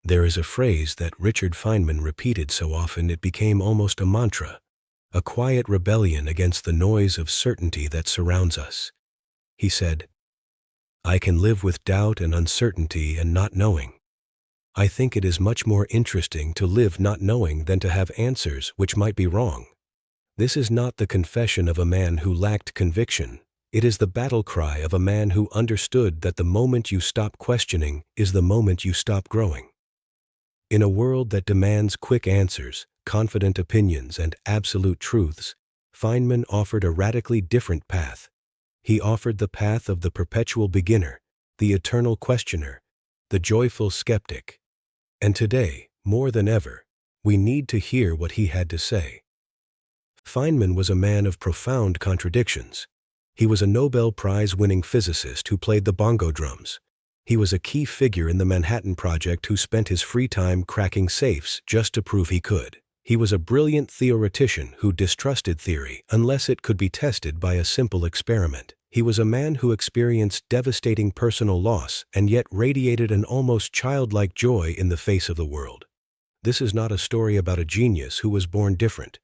There is a phrase that Richard Feynman repeated so often it became almost a mantra, a quiet rebellion against the noise of certainty that surrounds us. He said, "I can live with doubt and uncertainty and not knowing. I think it is much more interesting to live not knowing than to have answers which might be wrong." This is not the confession of a man who lacked conviction. It is the battle cry of a man who understood that the moment you stop questioning is the moment you stop growing. In a world that demands quick answers, confident opinions, and absolute truths, Feynman offered a radically different path. He offered the path of the perpetual beginner, the eternal questioner, the joyful skeptic. And today, more than ever, we need to hear what he had to say. Feynman was a man of profound contradictions. He was a Nobel Prize-winning physicist who played the bongo drums. He was a key figure in the Manhattan Project who spent his free time cracking safes just to prove he could. He was a brilliant theoretician who distrusted theory unless it could be tested by a simple experiment. He was a man who experienced devastating personal loss and yet radiated an almost childlike joy in the face of the world. This is not a story about a genius who was born different.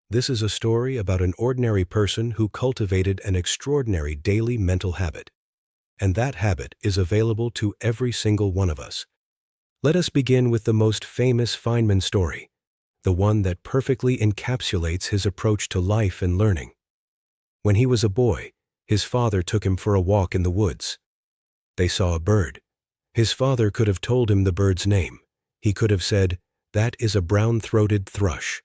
This is a story about an ordinary person who cultivated an extraordinary daily mental habit. And that habit is available to every single one of us. Let us begin with the most famous Feynman story, the one that perfectly encapsulates his approach to life and learning. When he was a boy, his father took him for a walk in the woods. They saw a bird. His father could have told him the bird's name. He could have said, "That is a brown-throated thrush."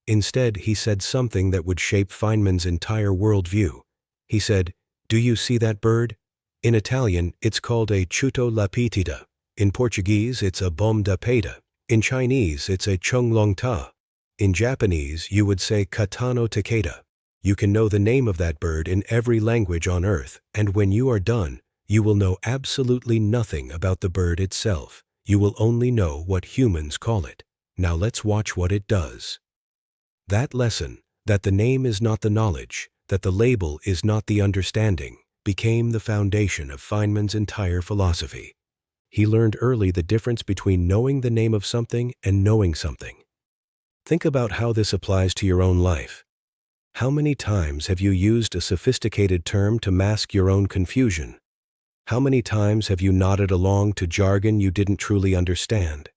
Instead, he said something that would shape Feynman's entire worldview. He said, "Do you see that bird? In Italian, it's called a chuto lapitida. In Portuguese, it's a bom da peda. In Chinese, it's a chonglongta. In Japanese, you would say katano takeda. You can know the name of that bird in every language on earth, and when you are done, you will know absolutely nothing about the bird itself. You will only know what humans call it. Now let's watch what it does." That lesson, that the name is not the knowledge, that the label is not the understanding, became the foundation of Feynman's entire philosophy. He learned early the difference between knowing the name of something and knowing something. Think about how this applies to your own life. How many times have you used a sophisticated term to mask your own confusion? How many times have you nodded along to jargon you didn't truly understand?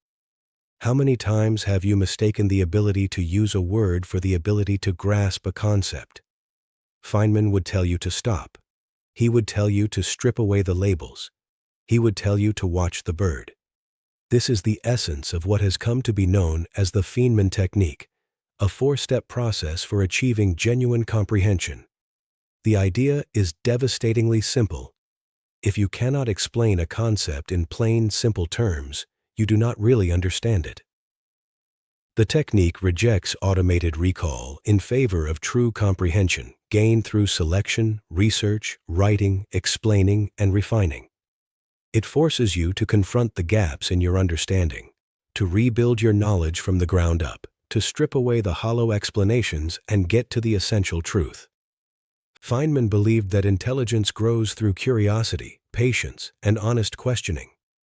How many times have you mistaken the ability to use a word for the ability to grasp a concept? Feynman would tell you to stop. He would tell you to strip away the labels. He would tell you to watch the bird. This is the essence of what has come to be known as the Feynman Technique, a four-step process for achieving genuine comprehension. The idea is devastatingly simple. If you cannot explain a concept in plain, simple terms, you do not really understand it. The technique rejects automated recall in favor of true comprehension, gained through selection, research, writing, explaining, and refining. It forces you to confront the gaps in your understanding, to rebuild your knowledge from the ground up, to strip away the hollow explanations and get to the essential truth. Feynman believed that intelligence grows through curiosity, patience, and honest questioning.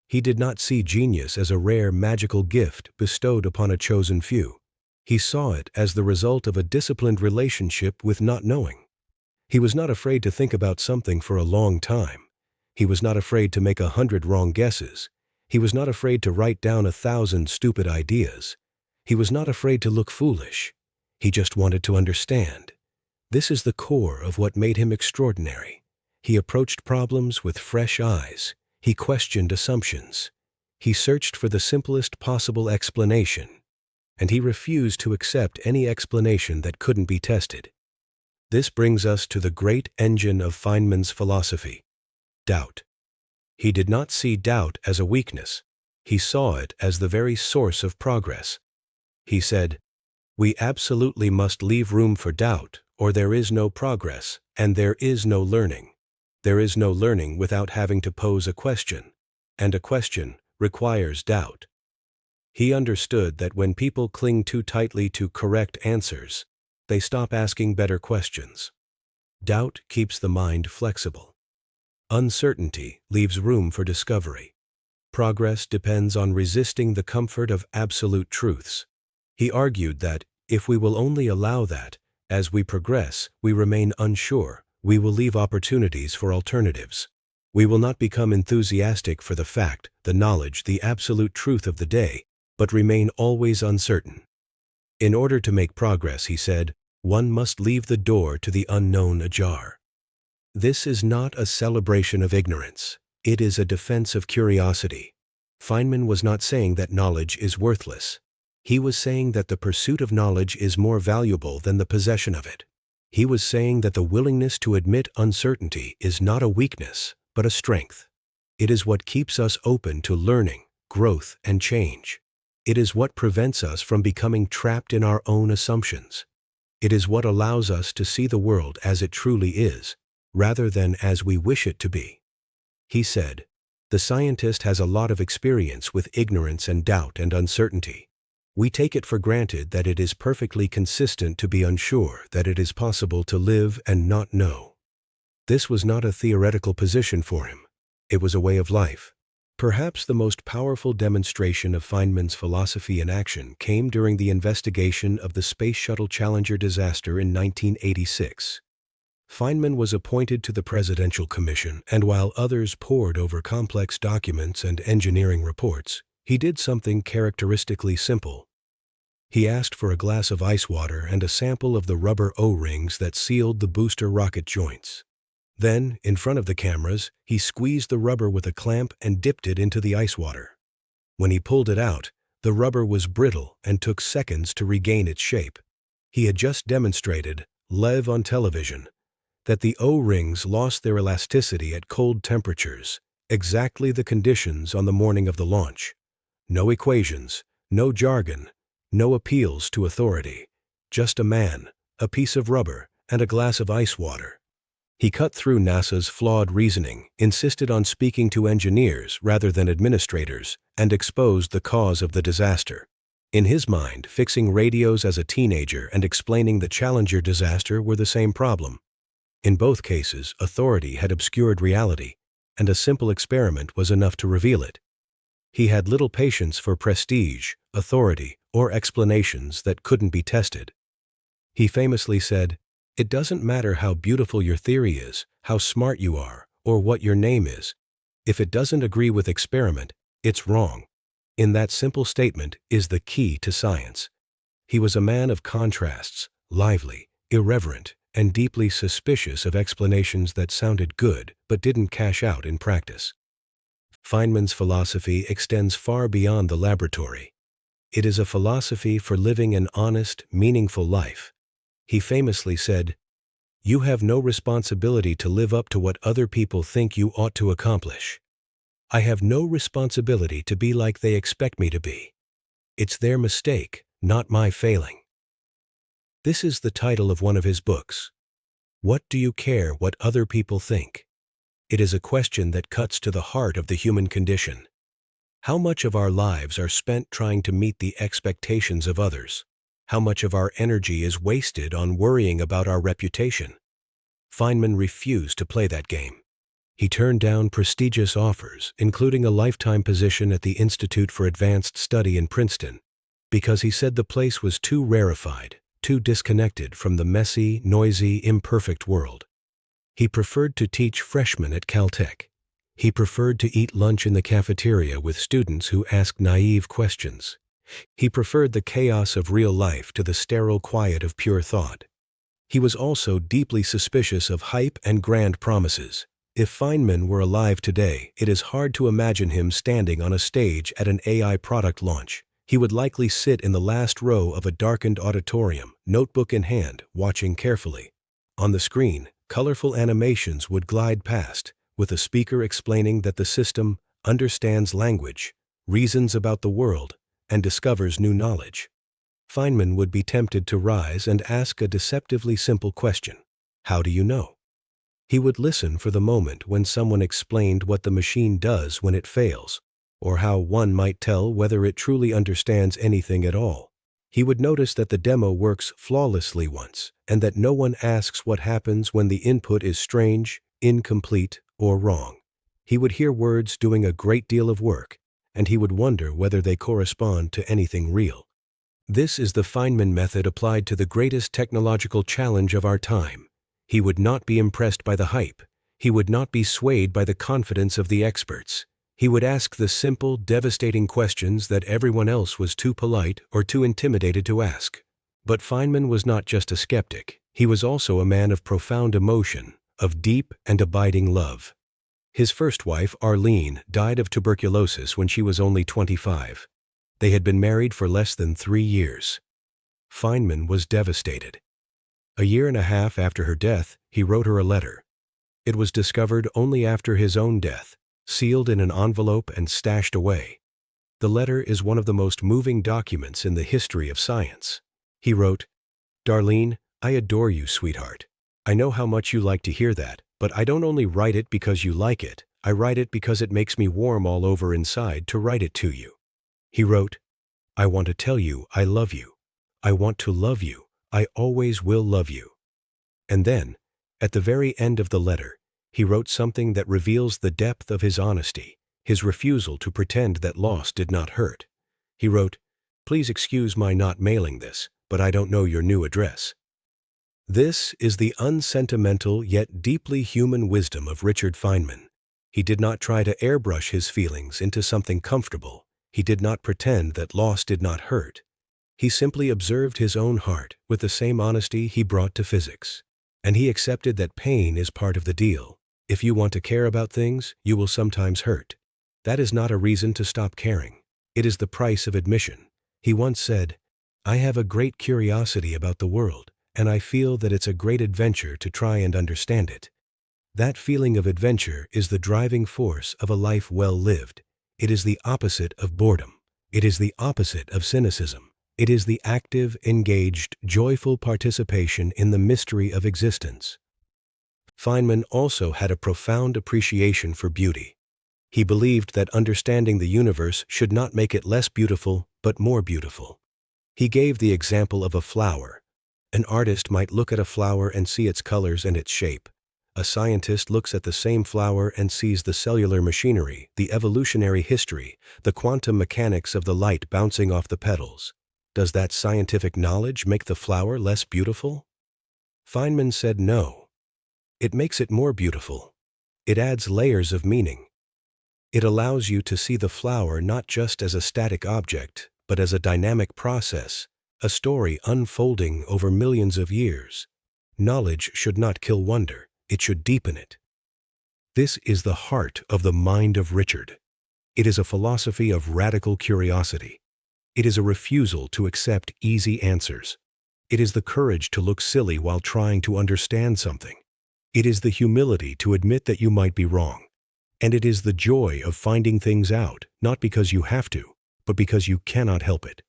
He did not see genius as a rare magical gift bestowed upon a chosen few. He saw it as the result of a disciplined relationship with not knowing. He was not afraid to think about something for a long time. He was not afraid to make 100 wrong guesses. He was not afraid to write down 1,000 stupid ideas. He was not afraid to look foolish. He just wanted to understand. This is the core of what made him extraordinary. He approached problems with fresh eyes. He questioned assumptions. He searched for the simplest possible explanation, and he refused to accept any explanation that couldn't be tested. This brings us to the great engine of Feynman's philosophy, doubt. He did not see doubt as a weakness. He saw it as the very source of progress. He said, "We absolutely must leave room for doubt, or there is no progress, and there is no learning. There is no learning without having to pose a question, and a question requires doubt." He understood that when people cling too tightly to correct answers, they stop asking better questions. Doubt keeps the mind flexible. Uncertainty leaves room for discovery. Progress depends on resisting the comfort of absolute truths. He argued that, if we will only allow that, as we progress, we remain unsure, we will leave opportunities for alternatives. We will not become enthusiastic for the fact, the knowledge, the absolute truth of the day, but remain always uncertain. In order to make progress, he said, one must leave the door to the unknown ajar. This is not a celebration of ignorance. It is a defense of curiosity. Feynman was not saying that knowledge is worthless. He was saying that the pursuit of knowledge is more valuable than the possession of it. He was saying that the willingness to admit uncertainty is not a weakness, but a strength. It is what keeps us open to learning, growth, and change. It is what prevents us from becoming trapped in our own assumptions. It is what allows us to see the world as it truly is, rather than as we wish it to be. He said, "The scientist has a lot of experience with ignorance and doubt and uncertainty. We take it for granted that it is perfectly consistent to be unsure, that it is possible to live and not know." This was not a theoretical position for him. It was a way of life. Perhaps the most powerful demonstration of Feynman's philosophy in action came during the investigation of the Space Shuttle Challenger disaster in 1986. Feynman was appointed to the Presidential Commission, and while others pored over complex documents and engineering reports, he did something characteristically simple. He asked for a glass of ice water and a sample of the rubber O-rings that sealed the booster rocket joints. Then, in front of the cameras, he squeezed the rubber with a clamp and dipped it into the ice water. When he pulled it out, the rubber was brittle and took seconds to regain its shape. He had just demonstrated, live on television, that the O-rings lost their elasticity at cold temperatures, exactly the conditions on the morning of the launch. No equations, no jargon, no appeals to authority. Just a man, a piece of rubber, and a glass of ice water. He cut through NASA's flawed reasoning, insisted on speaking to engineers rather than administrators, and exposed the cause of the disaster. In his mind, fixing radios as a teenager and explaining the Challenger disaster were the same problem. In both cases, authority had obscured reality, and a simple experiment was enough to reveal it. He had little patience for prestige, authority, or explanations that couldn't be tested. He famously said, "It doesn't matter how beautiful your theory is, how smart you are, or what your name is. If it doesn't agree with experiment, it's wrong." In that simple statement is the key to science. He was a man of contrasts, lively, irreverent, and deeply suspicious of explanations that sounded good but didn't cash out in practice. Feynman's philosophy extends far beyond the laboratory. It is a philosophy for living an honest, meaningful life. He famously said, "You have no responsibility to live up to what other people think you ought to accomplish. I have no responsibility to be like they expect me to be. It's their mistake, not my failing." This is the title of one of his books. What do you care what other people think? It is a question that cuts to the heart of the human condition. How much of our lives are spent trying to meet the expectations of others? How much of our energy is wasted on worrying about our reputation? Feynman refused to play that game. He turned down prestigious offers, including a lifetime position at the Institute for Advanced Study in Princeton, because he said the place was too rarefied, too disconnected from the messy, noisy, imperfect world. He preferred to teach freshmen at Caltech. He preferred to eat lunch in the cafeteria with students who asked naive questions. He preferred the chaos of real life to the sterile quiet of pure thought. He was also deeply suspicious of hype and grand promises. If Feynman were alive today, it is hard to imagine him standing on a stage at an AI product launch. He would likely sit in the last row of a darkened auditorium, notebook in hand, watching carefully. On the screen, colorful animations would glide past, with a speaker explaining that the system understands language, reasons about the world, and discovers new knowledge. Feynman would be tempted to rise and ask a deceptively simple question. How do you know? He would listen for the moment when someone explained what the machine does when it fails, or how one might tell whether it truly understands anything at all. He would notice that the demo works flawlessly once, and that no one asks what happens when the input is strange, incomplete, or wrong. He would hear words doing a great deal of work, and he would wonder whether they correspond to anything real. This is the Feynman method applied to the greatest technological challenge of our time. He would not be impressed by the hype. He would not be swayed by the confidence of the experts. He would ask the simple, devastating questions that everyone else was too polite or too intimidated to ask. But Feynman was not just a skeptic. He was also a man of profound emotion, of deep and abiding love. His first wife, Arlene, died of tuberculosis when she was only 25. They had been married for less than 3 years. Feynman was devastated. A year and a half after her death, he wrote her a letter. It was discovered only after his own death, sealed in an envelope and stashed away. The letter is one of the most moving documents in the history of science. He wrote, "Darlene, I adore you, sweetheart. I know how much you like to hear that, but I don't only write it because you like it, I write it because it makes me warm all over inside to write it to you." He wrote, "I want to tell you I love you. I want to love you. I always will love you." And then, at the very end of the letter, he wrote something that reveals the depth of his honesty, his refusal to pretend that loss did not hurt. He wrote, "Please excuse my not mailing this, but I don't know your new address." This is the unsentimental yet deeply human wisdom of Richard Feynman. He did not try to airbrush his feelings into something comfortable. He did not pretend that loss did not hurt. He simply observed his own heart with the same honesty he brought to physics. And he accepted that pain is part of the deal. If you want to care about things, you will sometimes hurt. That is not a reason to stop caring. It is the price of admission. He once said, "I have a great curiosity about the world, and I feel that it's a great adventure to try and understand it." That feeling of adventure is the driving force of a life well lived. It is the opposite of boredom. It is the opposite of cynicism. It is the active, engaged, joyful participation in the mystery of existence. Feynman also had a profound appreciation for beauty. He believed that understanding the universe should not make it less beautiful, but more beautiful. He gave the example of a flower. An artist might look at a flower and see its colors and its shape. A scientist looks at the same flower and sees the cellular machinery, the evolutionary history, the quantum mechanics of the light bouncing off the petals. Does that scientific knowledge make the flower less beautiful? Feynman said no. It makes it more beautiful. It adds layers of meaning. It allows you to see the flower not just as a static object, but as a dynamic process, a story unfolding over millions of years. Knowledge should not kill wonder. It should deepen it. This is the heart of the mind of Richard. It is a philosophy of radical curiosity. It is a refusal to accept easy answers. It is the courage to look silly while trying to understand something. It is the humility to admit that you might be wrong. And it is the joy of finding things out, not because you have to, but because you cannot help it.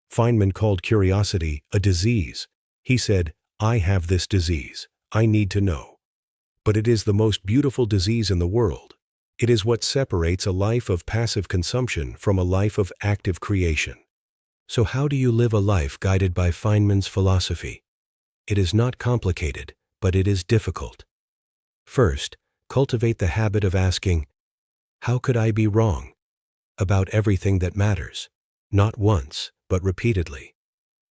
Feynman called curiosity a disease. He said, "I have this disease. I need to know." But it is the most beautiful disease in the world. It is what separates a life of passive consumption from a life of active creation. So how do you live a life guided by Feynman's philosophy? It is not complicated, but it is difficult. First, cultivate the habit of asking, "How could I be wrong?" about everything that matters, not once, but repeatedly.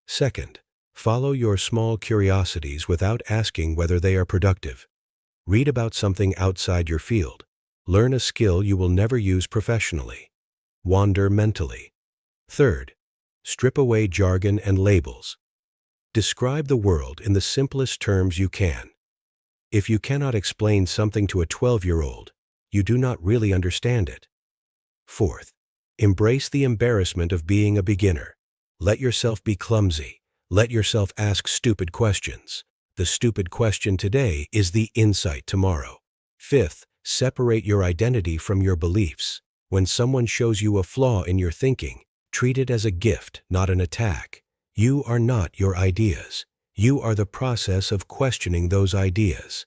Second, follow your small curiosities without asking whether they are productive. Read about something outside your field. Learn a skill you will never use professionally. Wander mentally. Third, strip away jargon and labels. Describe the world in the simplest terms you can. If you cannot explain something to a 12-year-old, you do not really understand it. Fourth, embrace the embarrassment of being a beginner. Let yourself be clumsy. Let yourself ask stupid questions. The stupid question today is the insight tomorrow. Fifth, separate your identity from your beliefs. When someone shows you a flaw in your thinking, treat it as a gift, not an attack. You are not your ideas. You are the process of questioning those ideas.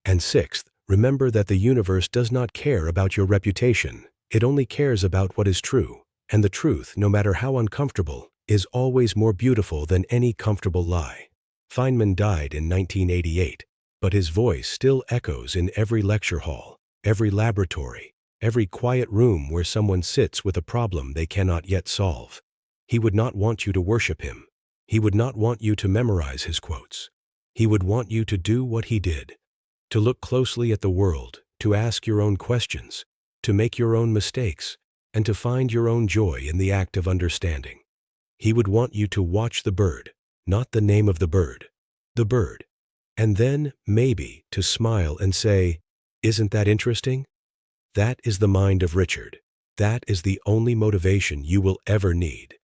And sixth, remember that the universe does not care about your reputation. It only cares about what is true. And the truth, no matter how uncomfortable, is always more beautiful than any comfortable lie. Feynman died in 1988, but his voice still echoes in every lecture hall, every laboratory, every quiet room where someone sits with a problem they cannot yet solve. He would not want you to worship him. He would not want you to memorize his quotes. He would want you to do what he did, to look closely at the world, to ask your own questions, to make your own mistakes, and to find your own joy in the act of understanding. He would want you to watch the bird, not the name of the bird, and then, maybe, to smile and say, "Isn't that interesting?" That is the mind of Richard. That is the only motivation you will ever need.